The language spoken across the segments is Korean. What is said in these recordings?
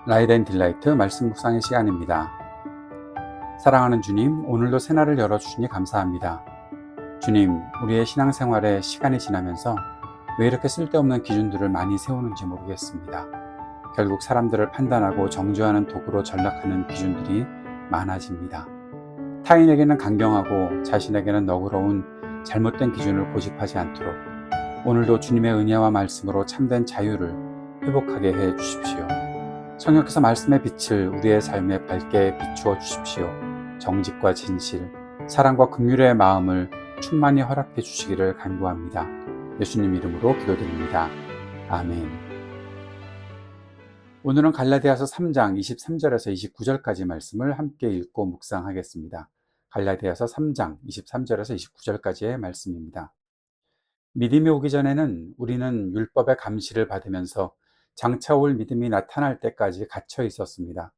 라이드 앤 딜라이트 말씀 묵상의 시간입니다. 사랑하는 주님, 오늘도 새날을 열어주시니 감사합니다. 주님, 우리의 신앙생활에 시간이 지나면서 왜 이렇게 쓸데없는 기준들을 많이 세우는지 모르겠습니다. 결국 사람들을 판단하고 정죄하는 도구로 전락하는 기준들이 많아집니다. 타인에게는 강경하고 자신에게는 너그러운 잘못된 기준을 고집하지 않도록 오늘도 주님의 은혜와 말씀으로 참된 자유를 회복하게 해 주십시오. 성령께서 말씀의 빛을 우리의 삶에 밝게 비추어 주십시오. 정직과 진실, 사랑과 긍휼의 마음을 충만히 허락해 주시기를 간구합니다. 예수님 이름으로 기도드립니다. 아멘. 오늘은 갈라디아서 3장 23절에서 29절까지 말씀을 함께 읽고 묵상하겠습니다. 갈라디아서 3장 23절에서 29절까지의 말씀입니다. 믿음이 오기 전에는 우리는 율법의 감시를 받으면서 장차 올 믿음이 나타날 때까지 갇혀 있었습니다.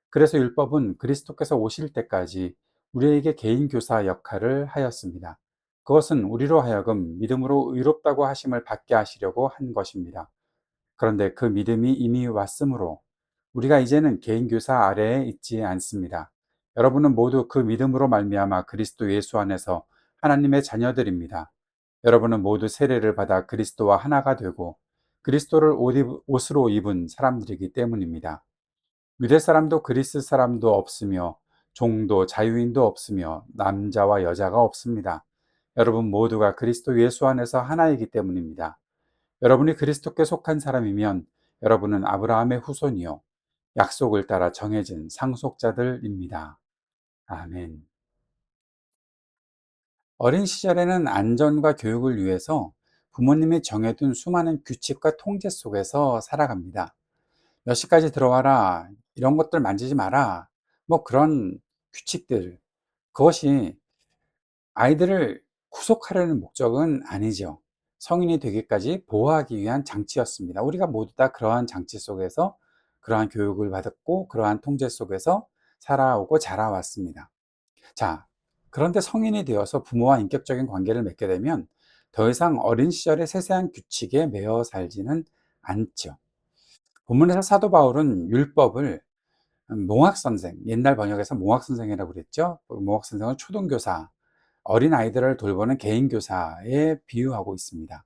그래서 율법은 그리스도께서 오실 때까지 우리에게 개인 교사 역할을 하였습니다. 그것은 우리로 하여금 믿음으로 의롭다고 하심을 받게 하시려고 한 것입니다. 그런데 그 믿음이 이미 왔으므로 우리가 이제는 개인 교사 아래에 있지 않습니다. 여러분은 모두 그 믿음으로 말미암아 그리스도 예수 안에서 하나님의 자녀들입니다. 여러분은 모두 세례를 받아 그리스도와 하나가 되고 그리스도를 옷으로 입은 사람들이기 때문입니다. 유대 사람도 그리스 사람도 없으며 종도 자유인도 없으며 남자와 여자가 없습니다. 여러분 모두가 그리스도 예수 안에서 하나이기 때문입니다. 여러분이 그리스도께 속한 사람이면 여러분은 아브라함의 후손이요 약속을 따라 정해진 상속자들입니다. 아멘. 어린 시절에는 안전과 교육을 위해서 부모님이 정해둔 수많은 규칙과 통제 속에서 살아갑니다. 몇 시까지 들어와라, 이런 것들 만지지 마라, 뭐 그런 규칙들, 그것이 아이들을 구속하려는 목적은 아니죠. 성인이 되기까지 보호하기 위한 장치였습니다. 우리가 모두 다 그러한 장치 속에서 그러한 교육을 받았고 그러한 통제 속에서 살아오고 자라왔습니다. 자, 그런데 성인이 되어서 부모와 인격적인 관계를 맺게 되면 더 이상 어린 시절의 세세한 규칙에 매여 살지는 않죠. 본문에서 사도 바울은 율법을 몽학선생, 옛날 번역에서 몽학선생이라고 그랬죠. 몽학선생은 초등교사, 어린아이들을 돌보는 개인교사에 비유하고 있습니다.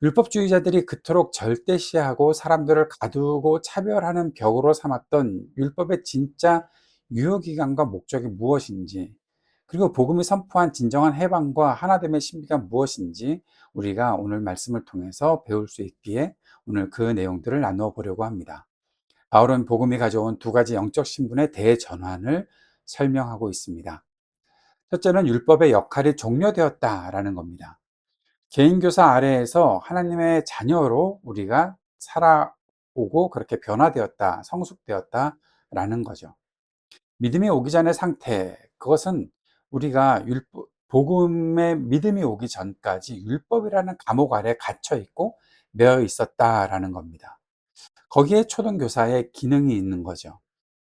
율법주의자들이 그토록 절대시하고 사람들을 가두고 차별하는 벽으로 삼았던 율법의 진짜 유효기간과 목적이 무엇인지, 그리고 복음이 선포한 진정한 해방과 하나됨의 신비가 무엇인지 우리가 오늘 말씀을 통해서 배울 수 있기에 오늘 그 내용들을 나누어 보려고 합니다. 바울은 복음이 가져온 두 가지 영적 신분의 대전환을 설명하고 있습니다. 첫째는 율법의 역할이 종료되었다라는 겁니다. 개인교사 아래에서 하나님의 자녀로 우리가 살아오고 그렇게 변화되었다, 성숙되었다라는 거죠. 믿음이 오기 전의 상태, 그것은 우리가 복음의 믿음이 오기 전까지 율법이라는 감옥 아래 갇혀 있고 매여 있었다라는 겁니다. 거기에 초등교사의 기능이 있는 거죠.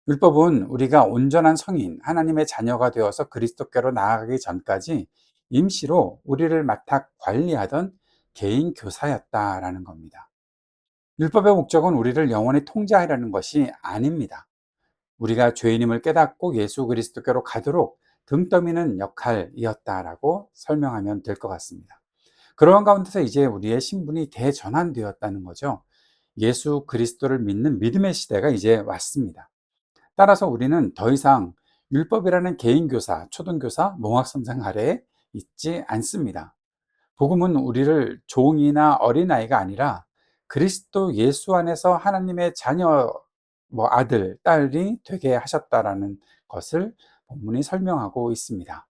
율법은 우리가 온전한 성인, 하나님의 자녀가 되어서 그리스도께로 나아가기 전까지 임시로 우리를 맡아 관리하던 개인 교사였다라는 겁니다. 율법의 목적은 우리를 영원히 통제하려는 것이 아닙니다. 우리가 죄인임을 깨닫고 예수 그리스도께로 가도록 등 떠미는 역할이었다라고 설명하면 될 것 같습니다. 그러한 가운데서 이제 우리의 신분이 대전환되었다는 거죠. 예수 그리스도를 믿는 믿음의 시대가 이제 왔습니다. 따라서 우리는 더 이상 율법이라는 개인교사, 초등교사, 몽학선생 아래에 있지 않습니다. 복음은 우리를 종이나 어린아이가 아니라 그리스도 예수 안에서 하나님의 자녀, 아들, 딸이 되게 하셨다라는 것을 본문이 설명하고 있습니다.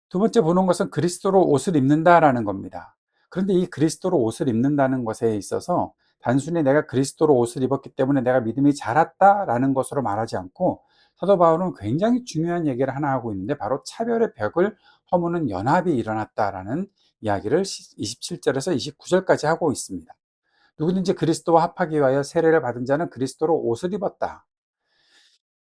두 번째 보는 것은 그리스도로 옷을 입는다라는 겁니다. 그런데 이 그리스도로 옷을 입는다는 것에 있어서 단순히 내가 그리스도로 옷을 입었기 때문에 내가 믿음이 자랐다라는 것으로 말하지 않고 사도 바울은 굉장히 중요한 얘기를 하나 하고 있는데 바로 차별의 벽을 허무는 연합이 일어났다라는 이야기를 27절에서 29절까지 하고 있습니다. 누구든지 그리스도와 합하기 위하여 세례를 받은 자는 그리스도로 옷을 입었다.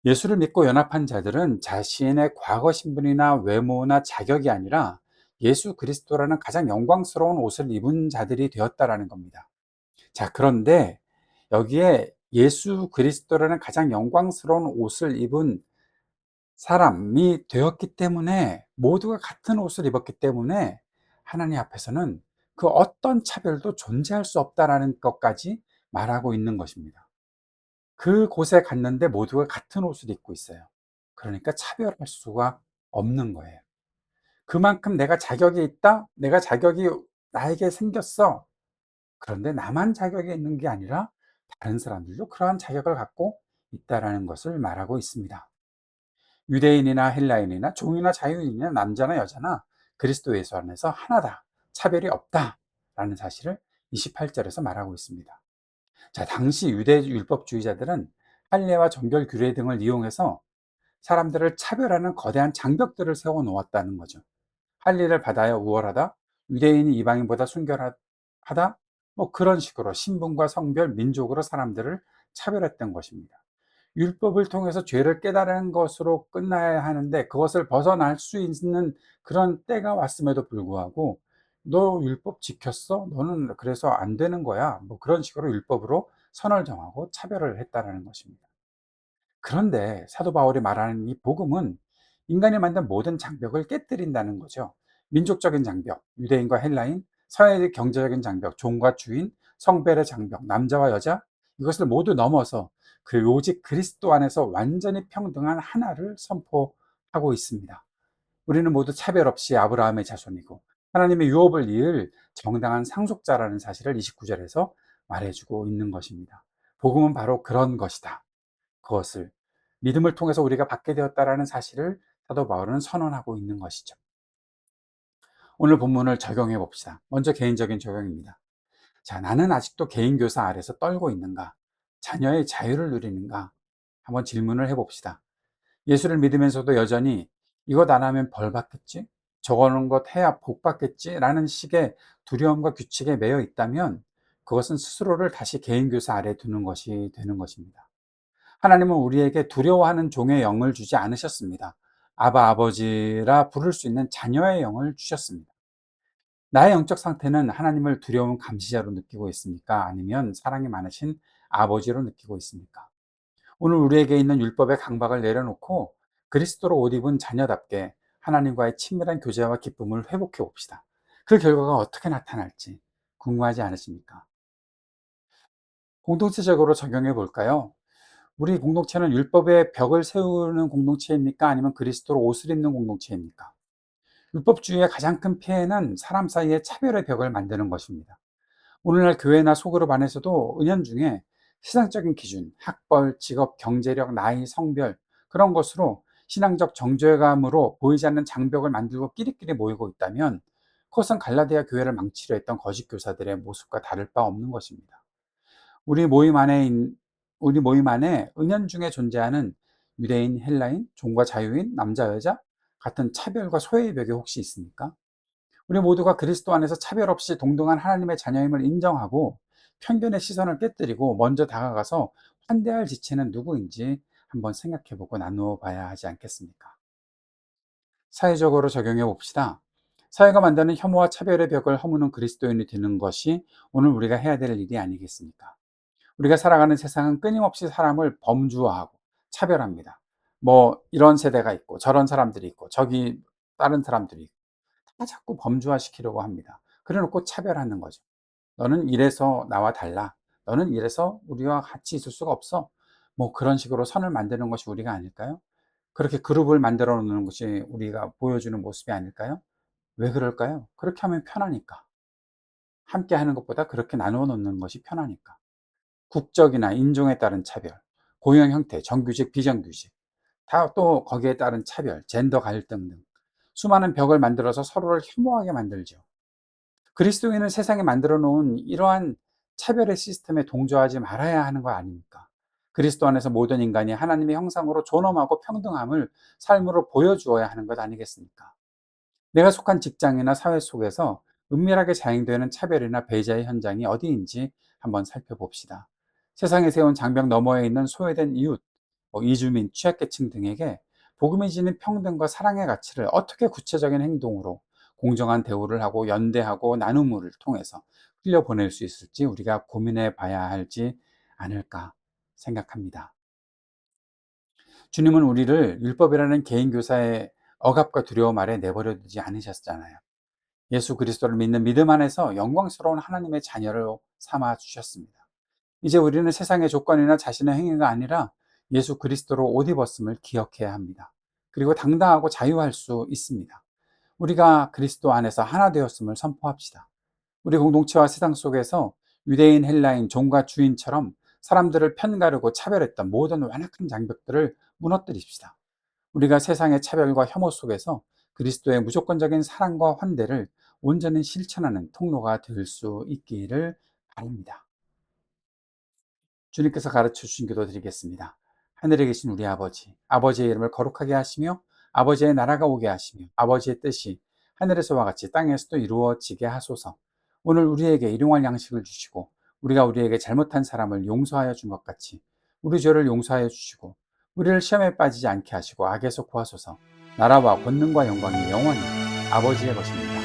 예수를 믿고 연합한 자들은 자신의 과거 신분이나 외모나 자격이 아니라 예수 그리스도라는 가장 영광스러운 옷을 입은 자들이 되었다라는 겁니다. 자, 그런데 여기에 예수 그리스도라는 가장 영광스러운 옷을 입은 사람이 되었기 때문에, 모두가 같은 옷을 입었기 때문에 하나님 앞에서는 그 어떤 차별도 존재할 수 없다라는 것까지 말하고 있는 것입니다. 그곳에 갔는데 모두가 같은 옷을 입고 있어요. 그러니까 차별할 수가 없는 거예요. 그만큼 내가 자격이 있다, 내가 자격이 나에게 생겼어. 그런데 나만 자격이 있는 게 아니라 다른 사람들도 그러한 자격을 갖고 있다라는 것을 말하고 있습니다. 유대인이나 헬라인이나 종이나 자유인이나 남자나 여자나 그리스도 예수 안에서 하나다, 차별이 없다라는 사실을 28절에서 말하고 있습니다. 자, 당시 유대 율법주의자들은 할례와 정결 규례 등을 이용해서 사람들을 차별하는 거대한 장벽들을 세워 놓았다는 거죠. 할례를 받아야 우월하다, 유대인이 이방인보다 순결하다, 뭐 그런 식으로 신분과 성별, 민족으로 사람들을 차별했던 것입니다. 율법을 통해서 죄를 깨달은 것으로 끝나야 하는데, 그것을 벗어날 수 있는 그런 때가 왔음에도 불구하고 너 율법 지켰어? 너는 그래서 안 되는 거야. 뭐 그런 식으로 율법으로 선을 정하고 차별을 했다라는 것입니다. 그런데 사도 바울이 말하는 이 복음은 인간이 만든 모든 장벽을 깨뜨린다는 거죠. 민족적인 장벽, 유대인과 헬라인, 사회적 경제적인 장벽, 종과 주인, 성별의 장벽, 남자와 여자, 이것을 모두 넘어서 그 오직 그리스도 안에서 완전히 평등한 하나를 선포하고 있습니다. 우리는 모두 차별 없이 아브라함의 자손이고 하나님의 유업을 이을 정당한 상속자라는 사실을 29절에서 말해주고 있는 것입니다. 복음은 바로 그런 것이다. 그것을 믿음을 통해서 우리가 받게 되었다라는 사실을 사도 바울은 선언하고 있는 것이죠. 오늘 본문을 적용해 봅시다. 먼저 개인적인 적용입니다. 자, 나는 아직도 개인 교사 아래서 떨고 있는가? 자녀의 자유를 누리는가? 한번 질문을 해 봅시다. 예수를 믿으면서도 여전히 이것 안 하면 벌 받겠지? 저거는 것 해야 복 받겠지? 라는 식의 두려움과 규칙에 매여 있다면 그것은 스스로를 다시 개인 교사 아래 두는 것이 되는 것입니다. 하나님은 우리에게 두려워하는 종의 영을 주지 않으셨습니다. 아바, 아버지라 부를 수 있는 자녀의 영을 주셨습니다. 나의 영적 상태는 하나님을 두려운 감시자로 느끼고 있습니까? 아니면 사랑이 많으신 아버지로 느끼고 있습니까? 오늘 우리에게 있는 율법의 강박을 내려놓고 그리스도로 옷 입은 자녀답게 하나님과의 친밀한 교제와 기쁨을 회복해 봅시다. 그 결과가 어떻게 나타날지 궁금하지 않으십니까? 공동체적으로 적용해 볼까요? 우리 공동체는 율법의 벽을 세우는 공동체입니까? 아니면 그리스도로 옷을 입는 공동체입니까? 율법주의의 가장 큰 피해는 사람 사이에 차별의 벽을 만드는 것입니다. 오늘날 교회나 소그룹 안에서도 은연중에 세상적인 기준, 학벌, 직업, 경제력, 나이, 성별, 그런 것으로 신앙적 정죄감으로 보이지 않는 장벽을 만들고 끼리끼리 모이고 있다면 그것은 갈라디아 교회를 망치려 했던 거짓 교사들의 모습과 다를 바 없는 것입니다. 우리 모임 안에 우리 모임 안에 은연중에 존재하는 유대인, 헬라인, 종과 자유인, 남자, 여자 같은 차별과 소외의 벽이 혹시 있습니까? 우리 모두가 그리스도 안에서 차별 없이 동등한 하나님의 자녀임을 인정하고 편견의 시선을 깨뜨리고 먼저 다가가서 환대할 지체는 누구인지 한번 생각해보고 나누어 봐야 하지 않겠습니까? 사회적으로 적용해 봅시다. 사회가 만드는 혐오와 차별의 벽을 허무는 그리스도인이 되는 것이 오늘 우리가 해야 될 일이 아니겠습니까? 우리가 살아가는 세상은 끊임없이 사람을 범주화하고 차별합니다. 뭐 이런 세대가 있고 저런 사람들이 있고 저기 다른 사람들이 있고 다 자꾸 범주화시키려고 합니다. 그래 놓고 차별하는 거죠. 너는 이래서 나와 달라. 너는 이래서 우리와 같이 있을 수가 없어. 뭐 그런 식으로 선을 만드는 것이 우리가 아닐까요? 그렇게 그룹을 만들어 놓는 것이 우리가 보여주는 모습이 아닐까요? 왜 그럴까요? 그렇게 하면 편하니까. 함께 하는 것보다 그렇게 나누어 놓는 것이 편하니까. 국적이나 인종에 따른 차별, 고용 형태, 정규직, 비정규직, 다 또 거기에 따른 차별, 젠더 갈등 등 수많은 벽을 만들어서 서로를 혐오하게 만들죠. 그리스도인은 세상에 만들어 놓은 이러한 차별의 시스템에 동조하지 말아야 하는 거 아닙니까? 그리스도 안에서 모든 인간이 하나님의 형상으로 존엄하고 평등함을 삶으로 보여주어야 하는 것 아니겠습니까? 내가 속한 직장이나 사회 속에서 은밀하게 자행되는 차별이나 배제의 현장이 어디인지 한번 살펴봅시다. 세상에 세운 장벽 너머에 있는 소외된 이웃, 이주민, 취약계층 등에게 복음이 지닌 평등과 사랑의 가치를 어떻게 구체적인 행동으로 공정한 대우를 하고 연대하고 나눔을 통해서 흘려보낼 수 있을지 우리가 고민해 봐야 할지 않을까 생각합니다. 주님은 우리를 율법이라는 개인 교사의 억압과 두려움 아래 내버려 두지 않으셨잖아요. 예수 그리스도를 믿는 믿음 안에서 영광스러운 하나님의 자녀로 삼아 주셨습니다. 이제 우리는 세상의 조건이나 자신의 행위가 아니라 예수 그리스도로 옷 입었음을 기억해야 합니다. 그리고 당당하고 자유할 수 있습니다. 우리가 그리스도 안에서 하나 되었음을 선포합시다. 우리 공동체와 세상 속에서 유대인, 헬라인, 종과 주인처럼 사람들을 편가르고 차별했던 모든 완악한 장벽들을 무너뜨립시다. 우리가 세상의 차별과 혐오 속에서 그리스도의 무조건적인 사랑과 환대를 온전히 실천하는 통로가 될 수 있기를 바랍니다. 주님께서 가르쳐 주신 기도 드리겠습니다. 하늘에 계신 우리 아버지, 아버지의 이름을 거룩하게 하시며 아버지의 나라가 오게 하시며 아버지의 뜻이 하늘에서와 같이 땅에서도 이루어지게 하소서. 오늘 우리에게 일용할 양식을 주시고 우리가 우리에게 잘못한 사람을 용서하여 준 것 같이 우리 죄를 용서하여 주시고 우리를 시험에 빠지지 않게 하시고 악에서 구하소서. 나라와 권능과 영광이 영원히 아버지의 것입니다.